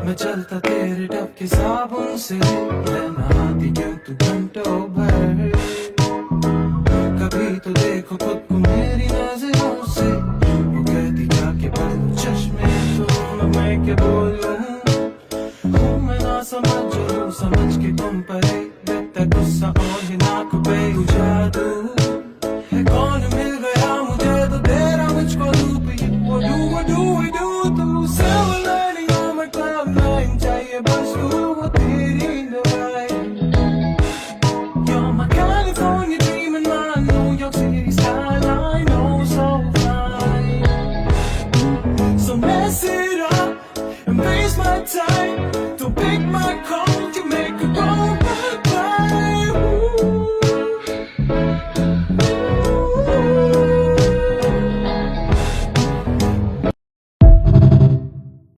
मैं चलता तेरे टप के साबुन से, रहना आती क्यों तू घंटों भर। कभी तो देखो खुद को मेरी नजरों से, वो कहती जाके बदलो चश्मे तो मैं क्या बोलूं। हूँ मैं ना समझ के तुम परे, देता गुस्सा और ये नाक पे जादू है। कौन मिल गया मुझे तो तेरा मुझको loop, what do we do तू silver lining on my cloud nine, चाहिए बस तू वो तेरी दवाई। You're my California dream and my New York City skyline, oh so fine. So mess it up and waste my time.